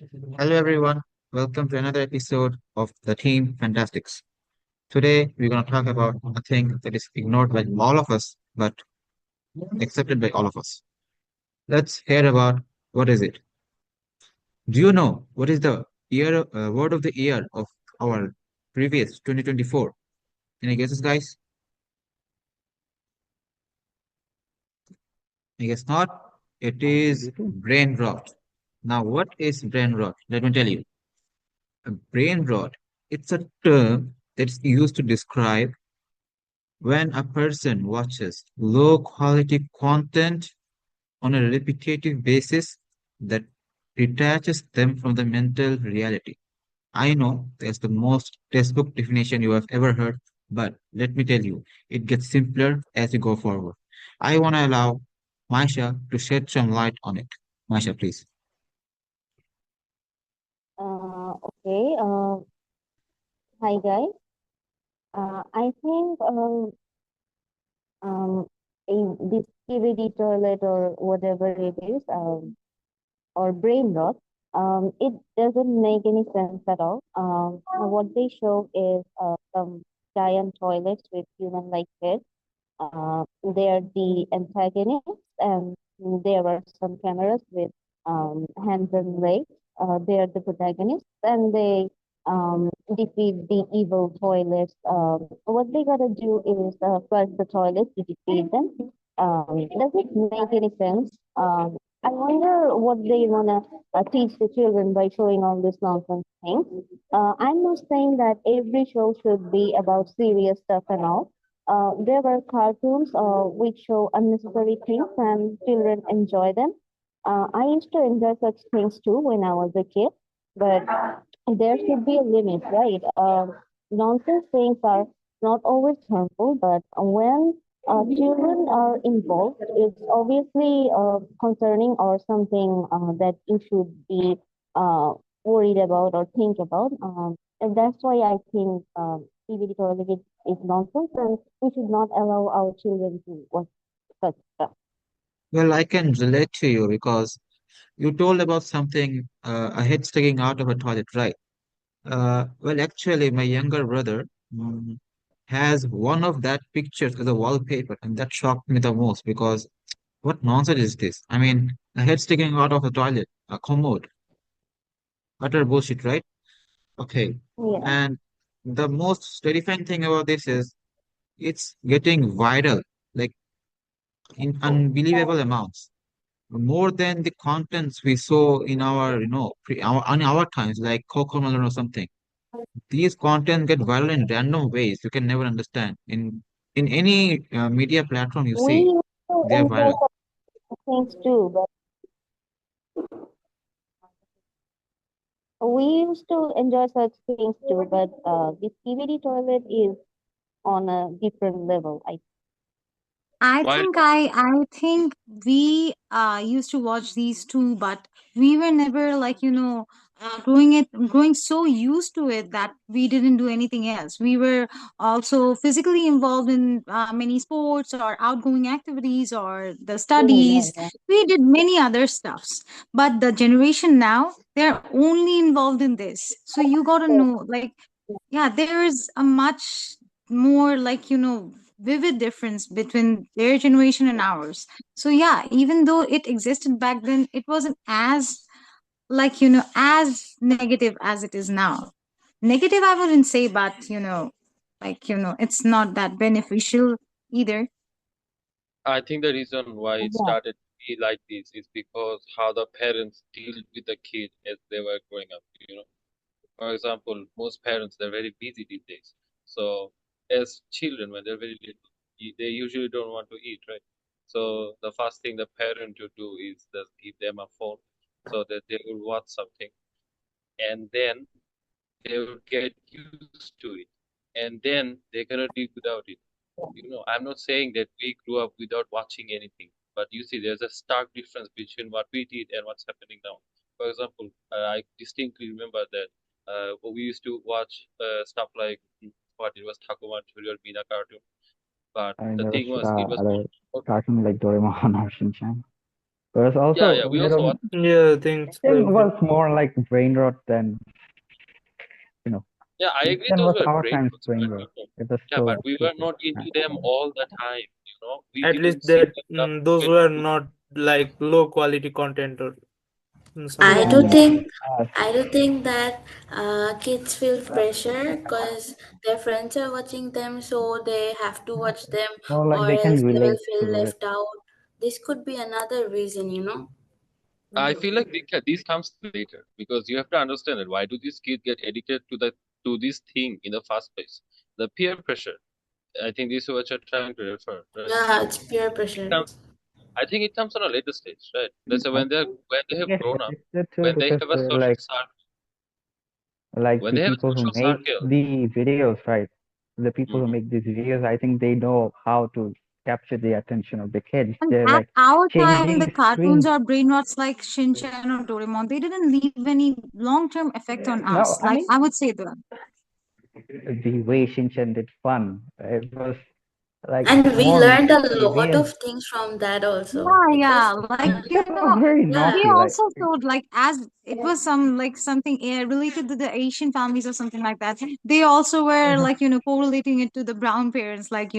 Hello, everyone. Welcome to another episode of the Team Fantastics. Today, we're going to talk about a thing that is ignored by all of us, but accepted by all of us. Let's hear about what is it. Do you know what is the word of the year of our previous 2024? Any guesses, guys? I guess not. It is brain rot. Now, what is brain rot? Let me tell you. A brain rot, it's a term that's used to describe when a person watches low quality content on a repetitive basis that detaches them from the mental reality. I know that's the most textbook definition you have ever heard, but let me tell you, it gets simpler as you go forward. I want to allow Maisha to shed some light on it. Maisha, please. Okay. Hi guys. I think um, this DVD toilet or whatever it is, or brain rot, it doesn't make any sense at all. What they show is some giant toilets with human-like heads. They are the antagonists, and there are some cameras with hands and legs. They are the protagonists, and they defeat the evil toilets. What they gotta do is flush the toilets to defeat them. Does it make any sense? I wonder what they wanna teach the children by showing all this nonsense things. I'm not saying that every show should be about serious stuff and all. There were cartoons which show unnecessary things and children enjoy them. I used to enjoy such things too when I was a kid, but there should be a limit, right? Nonsense things are not always harmful, but when children are involved, it's obviously concerning or something that you should be uh, worried about or think about. And that's why I think CBD toilet is nonsense, and we should not allow our children to watch such stuff. Well, I can relate to you because you told about something, a head sticking out of a toilet, right? Well, actually, my younger brother has one of that pictures as a wallpaper, and that shocked me the most because what nonsense is this? I mean, a head sticking out of a toilet, a commode, utter bullshit, right? Okay. Yeah. And the most terrifying thing about this is it's getting viral, like in unbelievable amounts, more than the contents we saw in our, on our times, like Coco Melon or something. These content get viral in random ways you can never understand. In any media platform you We see, used to they are enjoy viral. such things too, but we used to enjoy such things too, but this CBD toilet is on a different level. Why? I think we used to watch these too, but we were never like growing so used to it that we didn't do anything else. We were also physically involved in many sports or outgoing activities or the Yeah, studies. yeah. We did many other stuffs, but the generation now they're only involved in this. So you got to know, like, yeah, there is a much more vivid difference between their generation and ours. So yeah, even though it existed back then, it wasn't as as negative as it is now. Negative I wouldn't say, but it's not that beneficial either. I think the reason why it Yeah. started to be like this is because how the parents deal with the kid as they were growing up. For example, most parents they're very busy these days. So as children, when they're very little, they usually don't want to eat, right? So the first thing the parent to do is just give them a phone so that they will watch something, and then they will get used to it, and then they cannot live without it. I'm not saying that we grew up without watching anything, but you see, there's a stark difference between what we did and what's happening now. For example, I distinctly remember that we used to watch stuff like what it was Thakuman Churi or Bina cartoon. But I mean, the there was thing was, it was other not. cartoon like Doraemon or Shinchan. Because Yeah, also, yeah. We also watch. Yeah, things Kitchen like that. was more like brain rot than, you know, Yeah, I agree. Kitchen Those was were our brain time's roots, brain but rot. It was yeah, so but we were stupid. not into them all the time. We At least didn't see that the stuff those get were good. not like low quality content or I something do like Yeah, that. think uh, I do think that kids feel pressure because their friends are watching them, so they have to watch them, more like or they can else they will relate feel to it. left out. This could be another reason. I feel like these comes later because you have to understand it. Why do these kids get addicted to this thing in the first place? The peer pressure. I think this is what you're trying to refer, right? Yeah, it's peer It pressure. comes. I think it comes on a later stage, right? Let's say I when they have get grown up, addicted to when it they because have a social circle, like when the they have a people who social make circle. the videos, right? The people who Hmm. make these videos, I think they know how to capture the attention of the kids. And They're at like our time, changing the the cartoons screen. or brainrots like Shinchan or Doraemon, they didn't leave any long-term effect on No, us. I Like mean I would say that. the way Shinchan did fun. It was like And we more learned a lot serious. of things from that also. Yeah, It yeah. was, Like, It was very he yeah. naughty. Like also showed like as it was some like something related to the Asian families or something like that. They also were like, correlating it to the brown parents, like,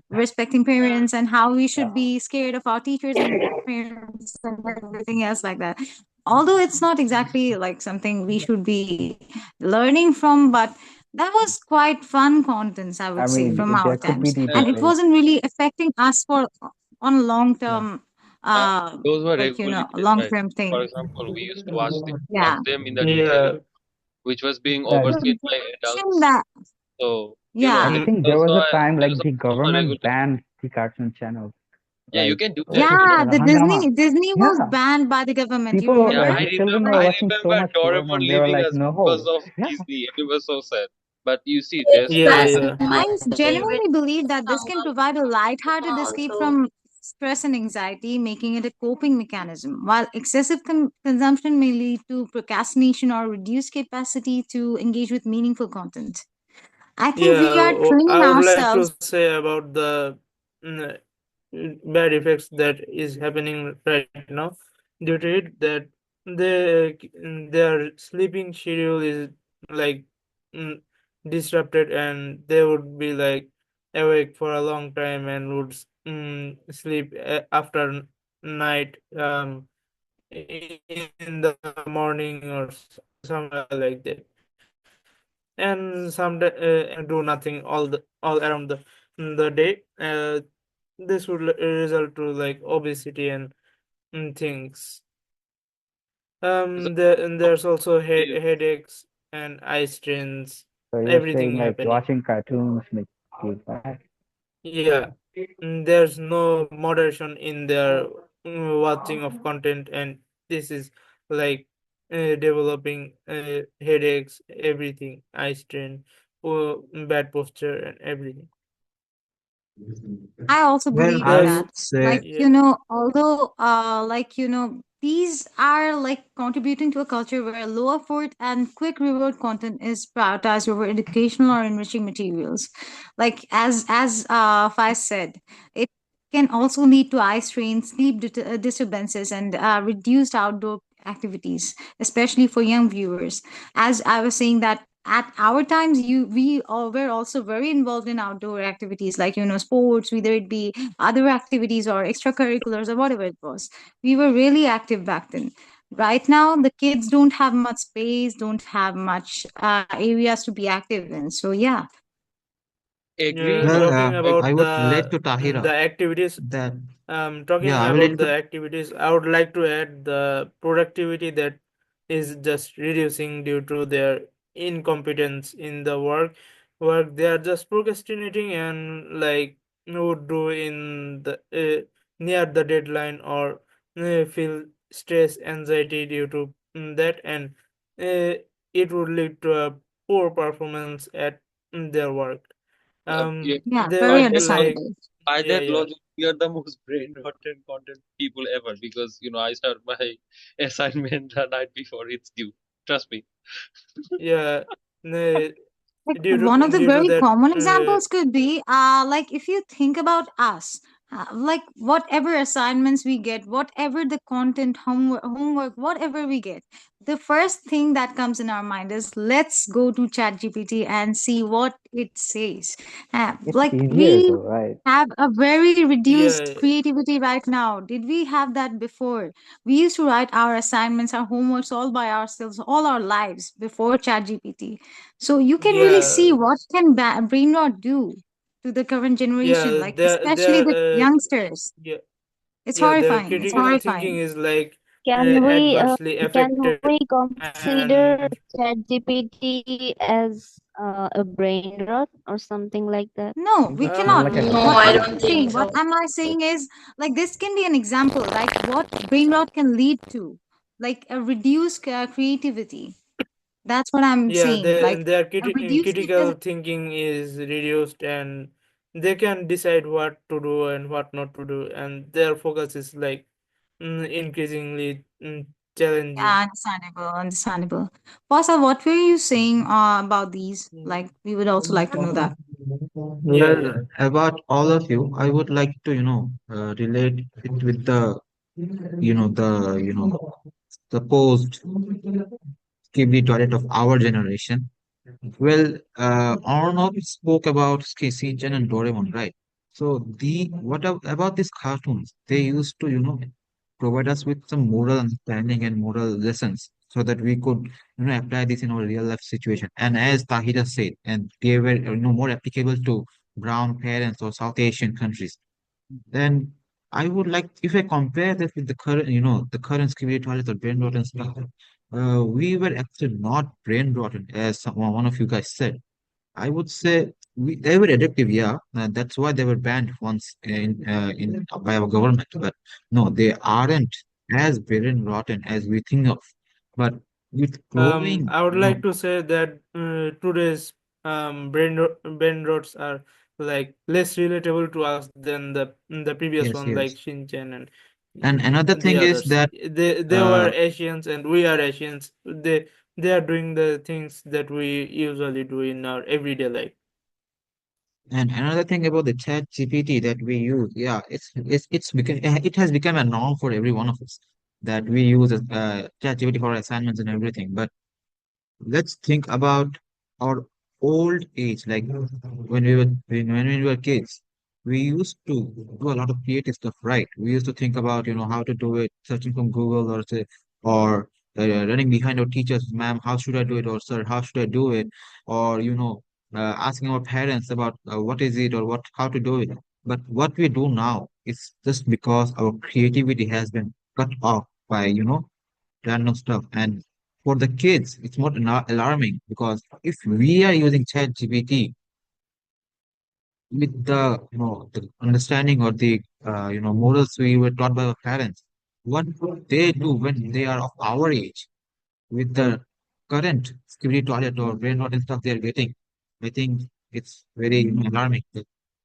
respecting Yeah. parents and how we should be scared of our teachers and parents and everything else like that. Although it's not exactly like something we should be learning from, but that was quite fun contents, I would I say, mean, from our there could be times. the And it Yeah, debate. wasn't really affecting us for on long Yeah, term those were like regulated, long right? term thing. For example, we used to watch Yeah. them in the daytime, Yeah. which was being that The overseen by version adults. that So yeah. I Mm, think there that's was a why time there was like the a proper government regulation. banned the cartoon channels. Yeah, you Like can do what that. was it? Yeah, the Hangama. Disney was Yeah, banned by the government. You people Yeah, remember? like the children were I watching so remember much Doraemon Doraemon. They were leaving like, us because no. of Yeah, Disney, and it was so sad. But you see, It's there's yeah, that's still yeah. my I favorite genuinely believe that this can someone provide a lighthearted escape also. from stress and anxiety, making it a coping mechanism, while excessive consumption may lead to procrastination or reduced capacity to engage with meaningful content. I think we Yeah, are training I would like to ourselves. say about the mm, bad effects that is happening right now due to it, that their sleeping schedule is like mm, disrupted, and they would be like awake for a long time and would sleep after night in the morning or somewhere like that, and and do nothing all around the day. This would result to like obesity and things. And there's also headaches and eye strains, so you're saying everything like happening. watching cartoons make you bad. Yeah, there's no moderation in their watching of content, and this is like developing headaches, everything, eye strain, bad posture, and everything. I also Well, believe I in There's would that. say Like, yeah, although these are like contributing to a culture where low effort and quick reward content is prioritized over educational or enriching materials. Like as Faiz said, it can also lead to eye strain, sleep disturbances, and reduced outdoor activities, especially for young viewers. As I was saying that at our times we all were also very involved in outdoor activities like sports, whether it be other activities or extracurriculars or whatever it was. We were really active back then. Right now the kids don't have much space, don't have much areas to be active in, so yeah. agree, well, but talking I I about would relate to Tahira the activities. that Talking yeah, I will about relate the to activities, I would like to add the productivity that is just reducing due to their incompetence in the work they are just procrastinating, and like would do in the near the deadline, or feel stress anxiety due to that, and uh, it would lead to a poor performance at their work. yeah, Yeah, They very by would that logic, like, understandable. yeah, yeah. we are the most brain rotten content people ever because I start my assignment the night before it's due. Trust me. Yeah, no, Like one of the due to very that, common examples could be like if you think about us, like whatever assignments we get, whatever the content, homework, whatever we get, the first thing that comes in our mind is let's go to chat gpt and see what it says. It's Like easier we though, right? have a very reduced Yeah, creativity right now. Did we have that before? We used to write our assignments, our homeworks all by ourselves all our lives before chat gpt. So you can really yeah, see what can brain rot do to the current generation, yeah. like especially the youngsters. Yeah, It's yeah. Their horrifying. It's critical thinking horrifying. is like Can we adversely can affected, we consider and ChatGPT as a brain rot or something like that? No, we More cannot. like a No, What I am toxic. I don't saying? think What so. am I saying is, like, this can be an example, like what brain rot can lead to, like a reduced creativity. That's what I'm yeah, saying. Like their a reduced critical thinking is reduced, and they can decide what to do and what not to do, and their focus is like increasingly challenging. yeah, understandable, understandable. Pasa, what were you saying about these? Like, we would also like to know that. Yeah, Well, yeah. about all of you, I would like to, relate it with the, the post Ghibli toilet of our generation. Well, Arnold spoke about Shinchan and Doraemon, right? So about these cartoons? They used to, provide us with some moral understanding and moral lessons so that we could, apply this in our real life situation. And as Tahira said, and they were, more applicable to brown parents or South Asian countries. Then I would like, if I compare this with the current, the current Skibidi toilets or brain rot and stuff, we were actually not brain rotten, as one of you guys said. I would say they were addictive, yeah. That's why they were banned once in by our government. But no, they aren't as brain rotten as we think of. But with growing, I would like to say that today's brain rots are like less relatable to us than the previous yes, one, like yes. Shinchan and And another the thing is others. that They were uh, Asians and we are Asians. They are doing the things that we usually do in our everyday life. And another thing about the chat GPT that we use, yeah, it has become a norm for every one of us that we use chat GPT for assignments and everything. But let's think about our old age, like when we were kids. We used to do a lot of creative stuff, right? We used to think about, how to do it, searching from Google or running behind our teachers, ma'am, how should I do it, or sir, how should I do it, or asking our parents about what is it or how to do it. But what we do now is just because our creativity has been cut off by, random stuff. And for the kids, it's more alarming because if we are using ChatGPT with the understanding or the morals we were taught by our parents, what would they do when they are of our age with the current security toilet or brain rot and stuff they're getting? I think it's very alarming.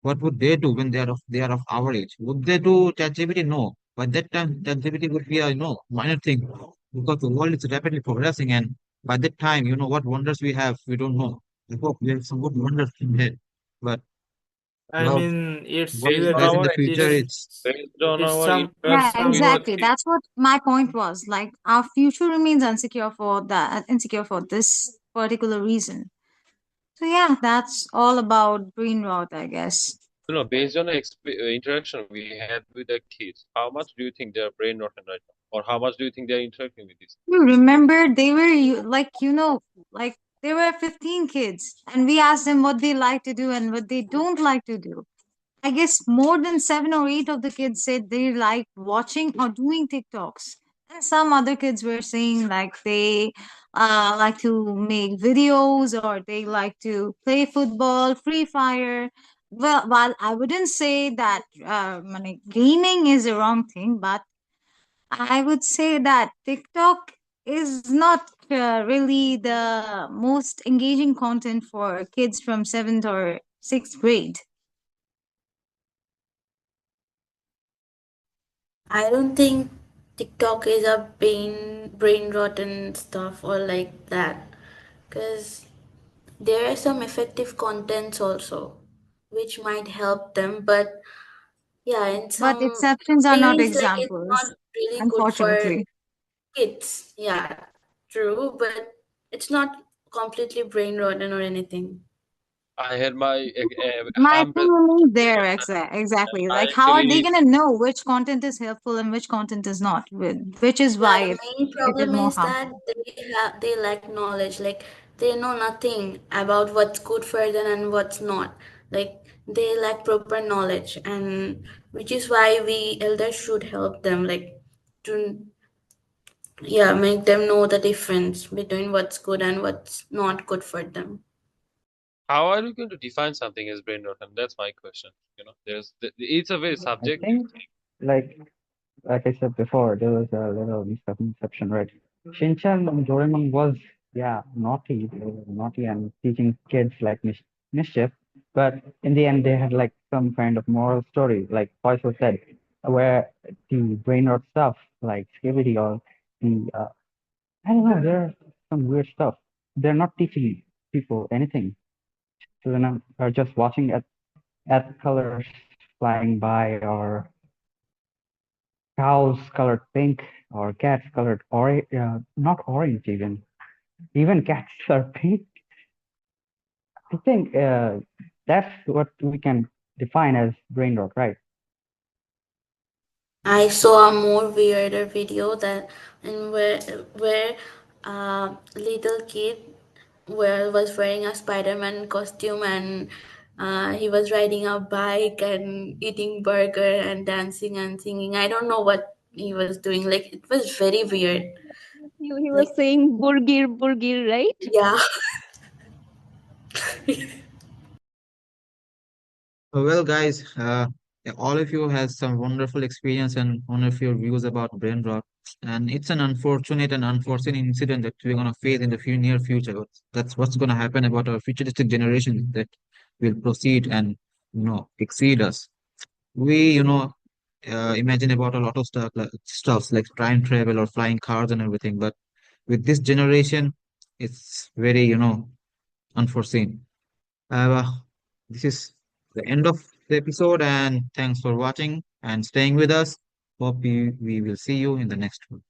What would they do when they are of our age? Would they do ChatGPT? No. By that time, ChatGPT would be a minor thing because the world is rapidly progressing, and by that time, what wonders we have, we don't know. I hope we have some good wonders in here. But I well, mean, it's what Based on lies in our the relative. future, experience, it's based on It's our some Yeah, interaction with the somewhat. exactly. kids. That's what my point was. Like our future remains insecure for that, insecure for this particular reason. So yeah, that's all about brain rot, I guess. Based on the interaction we had with the kids, how much do you think they are brain rotten right now, or how much do you think they are interacting with these You these kids? remember they were like there were 15 kids, and we asked them what they like to do and what they don't like to do. I guess more than 7 or 8 of the kids said they like watching or doing TikToks. And some other kids were saying like they like to make videos or they like to play football, Free Fire. Well, while I wouldn't say that gaming is a wrong thing, but I would say that TikTok is not really the most engaging content for kids from 7th or 6th grade. I don't think TikTok is a brain rotten stuff or like that, because there are some effective contents also which might help them, but Yeah, in But some exceptions are not things, like it's examples, not really good for unfortunately. kids. Yeah, true, but it's not completely brain rotten or anything. I had my My humble opinion is there, opinion. exactly. I Like, how are they actually going to know which content is helpful and which content is not? Which is Yeah, why the main it is problem more is that harmful. they lack knowledge. Like they know nothing about what's good for them and what's not. Like they lack proper knowledge, and which is why we elders should help them. Like to yeah, make them know the difference between what's good and what's not good for them. how are you going to define something as brain rot? And that's my question. It's a very I subjective think, like like I said before, there was a little misconception, right? Shinchan and Doraemon was, yeah, naughty. They were naughty and teaching kids like mischief. But in the end, they had like some kind of moral story, like Faisal said, where the brain rot stuff, like Skibidi or the, I don't know, there are some weird stuff. They're not teaching people anything. Children are just watching at colors flying by, or cows colored pink, or cats colored orange, not orange even. Even cats are pink. I think that's what we can define as brain rot, right? I saw a more weirder video that and where a little kid was wearing a Spider-Man costume and he was riding a bike and eating burger and dancing and singing. I don't know what he was doing. Like it was very weird. He Like was saying burgir, burgir, right? yeah. Well, guys, yeah, all of you has some wonderful experience and wonderful views about brain rot, and it's an unfortunate and unforeseen incident that we're gonna face in the near future. That's what's gonna happen about our futuristic generation that will proceed and exceed us. We imagine about a lot of stuffs like time travel or flying cars and everything, but with this generation, it's very unforeseen. Uh, this is the end of the episode, and thanks for watching and staying with us. Hope we will see you in the next one.